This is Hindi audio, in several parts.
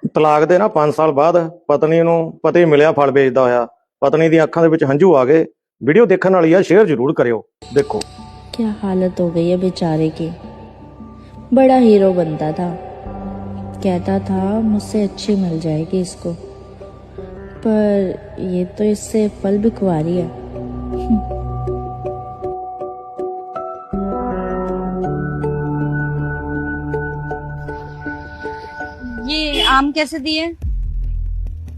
ਤਲਾਕ ਦੇ ਨਾ 5 ਸਾਲ ਬਾਅਦ ਪਤਨੀ ਨੂੰ ਪਤੀ ਮਿਲਿਆ ਫਲ ਵੇਚਦਾ ਹੋਇਆ। ਪਤਨੀ ਦੀਆਂ ਅੱਖਾਂ ਦੇ ਵਿੱਚ ਹੰਝੂ ਆ ਗਏ। ਵੀਡੀਓ ਦੇਖਣ ਵਾਲੀ ਆ, ਸ਼ੇਅਰ ਜ਼ਰੂਰ ਕਰਿਓ। ਦੇਖੋ क्या हालत हो गई है बेचारे की। बड़ा हीरो बनता था, कहता था मुझसे अच्छी मिल जाएगी इसको, पर ये तो इससे फल बिकवारी है। ये आम कैसे दिए?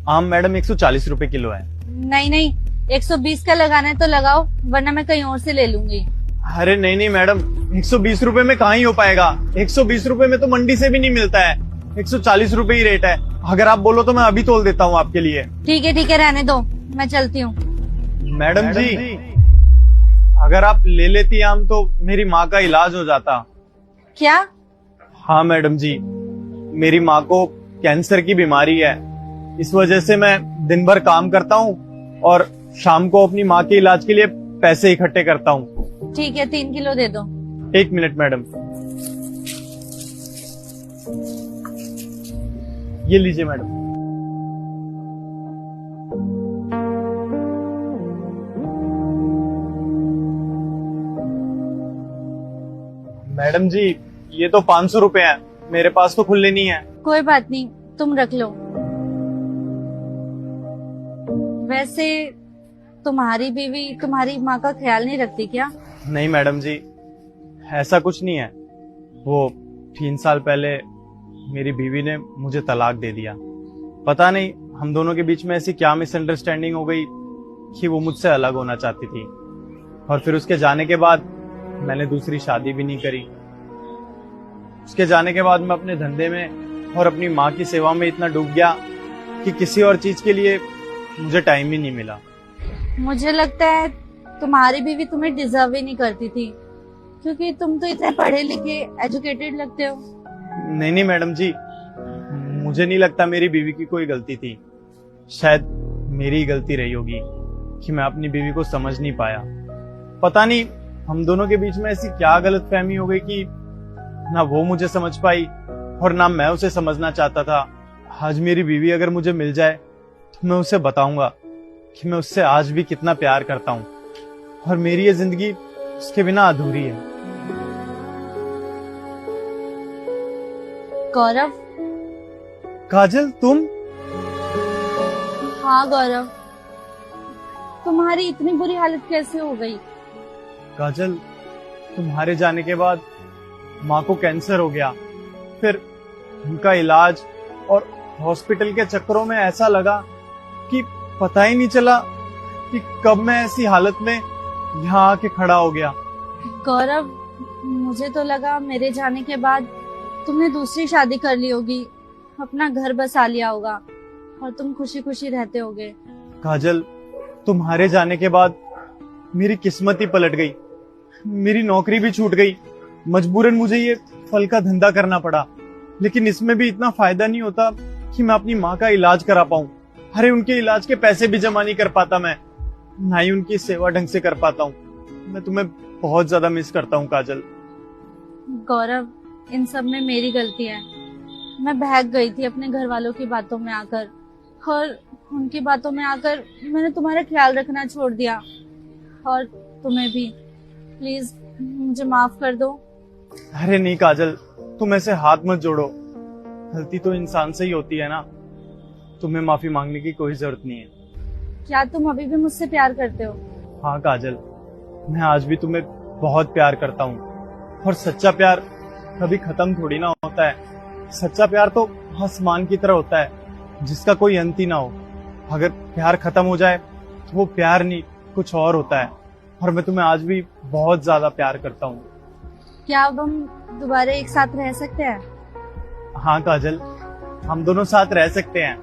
आम मैडम 140 रुपए किलो है। नहीं नहीं, 120 का लगाना है तो लगाओ, वरना मैं कहीं और से ले लूंगी। अरे नहीं नहीं मैडम, 120 रुपए में कहाँ ही हो पाएगा। 120 रुपए में तो मंडी से भी नहीं मिलता है। 140 रुपए ही रेट है। अगर आप बोलो तो मैं अभी तोल देता हूँ आपके लिए। ठीक है रहने दो, मैं चलती हूँ। मैडम जी, अगर आप ले लेती आम तो मेरी माँ का इलाज हो जाता। क्या? हाँ मैडम जी, मेरी माँ को कैंसर की बीमारी है। इस वजह से मैं दिन भर काम करता हूँ और शाम को अपनी माँ के इलाज के लिए पैसे इकट्ठे करता हूँ। ठीक है, 3 किलो दे दो। 1 मिनट मैडम, ये लीजिए मैडम। मैडम जी, ये तो 500 रुपए हैं, मेरे पास तो खुले नहीं है। कोई बात नहीं, तुम रख लो। वैसे तुम्हारी बीवी तुम्हारी माँ का ख्याल नहीं रखती क्या? नहीं मैडम जी, ऐसा कुछ नहीं है। वो 3 साल पहले मेरी बीवी ने मुझे तलाक दे दिया। पता नहीं हम दोनों के बीच में ऐसी क्या मिसअंडरस्टैंडिंग हो गई कि वो मुझसे अलग होना चाहती थी। और फिर उसके जाने के बाद मैंने दूसरी शादी भी नहीं करी। उसके जाने के बाद मैं अपने धंधे में और अपनी माँ की सेवा में इतना डूब गया कि किसी और चीज के लिए मुझे टाइम ही नहीं मिला। मुझे लगता है तुम्हारी बीवी तुम्हें डिजर्व ही नहीं करती थी, क्योंकि तुम तो इतने पढ़े लिखे एजुकेटेड लगते हो। नहीं नहीं मैडम जी, मुझे नहीं लगता मेरी बीवी की कोई गलती थी। शायद मेरी ही गलती रही होगी कि मैं अपनी बीवी को समझ नहीं पाया। पता नहीं हम दोनों के बीच में ऐसी क्या गलतफहमी हो गई कि ना वो मुझे समझ पाई और ना मैं उसे समझना चाहता था। आज मेरी बीवी अगर मुझे मिल जाए तो मैं उसे बताऊंगा कि मैं उससे आज भी कितना प्यार करता हूँ और मेरी ये जिंदगी उसके बिना अधूरी है। गौरव। काजल, तुम? हाँ गौरव, तुम्हारी इतनी बुरी हालत कैसे हो गई? काजल, तुम्हारे जाने के बाद माँ को कैंसर हो गया। फिर उनका इलाज और हॉस्पिटल के चक्करों में ऐसा लगा कि पता ही नहीं चला कि कब मैं ऐसी हालत में यहाँ आके खड़ा हो गया। गौरव, मुझे तो लगा मेरे जाने के बाद तुमने दूसरी शादी कर ली होगी, अपना घर बसा लिया होगा और तुम खुशी खुशी रहते होगे। काजल, तुम्हारे जाने के बाद मेरी किस्मत ही पलट गई। मेरी नौकरी भी छूट गई। मजबूरन मुझे ये फल का धंधा करना पड़ा, लेकिन इसमें भी इतना फायदा नहीं होता कि मैं अपनी माँ का इलाज करा पाऊं। अरे उनके इलाज के पैसे भी जमा नहीं कर पाता मैं, ना ही उनकी सेवा ढंग से कर पाता हूँ। मैं तुम्हें बहुत ज्यादा मिस करता हूँ काजल। गौरव, इन सब में मेरी गलती है। मैं बहक गई थी अपने घर वालों की बातों में आकर, और उनकी बातों में आकर मैंने तुम्हारा ख्याल रखना छोड़ दिया। और तुम्हें भी प्लीज मुझे माफ कर दो। अरे नहीं काजल, तुम ऐसे हाथ मत जोड़ो। गलती तो इंसान से ही होती है ना। तुम्हें माफी मांगने की कोई जरूरत नहीं है। क्या तुम अभी भी मुझसे प्यार करते हो? हाँ काजल, मैं आज भी तुम्हें बहुत प्यार करता हूँ। और सच्चा प्यार कभी खत्म थोड़ी ना होता है। सच्चा प्यार तो आसमान की तरह होता है, जिसका कोई अंत ही ना हो। अगर प्यार खत्म हो जाए तो वो प्यार नहीं, कुछ और होता है। और मैं तुम्हें आज भी बहुत ज्यादा प्यार करता हूँ। क्या अब हम दोबारा एक साथ रह सकते हैं? हाँ काजल, हम दोनों साथ रह सकते हैं।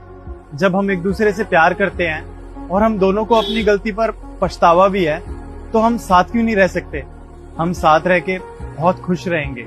जब हम एक दूसरे से प्यार करते हैं और हम दोनों को अपनी गलती पर पछतावा भी है, तो हम साथ क्यों नहीं रह सकते? हम साथ रह के बहुत खुश रहेंगे।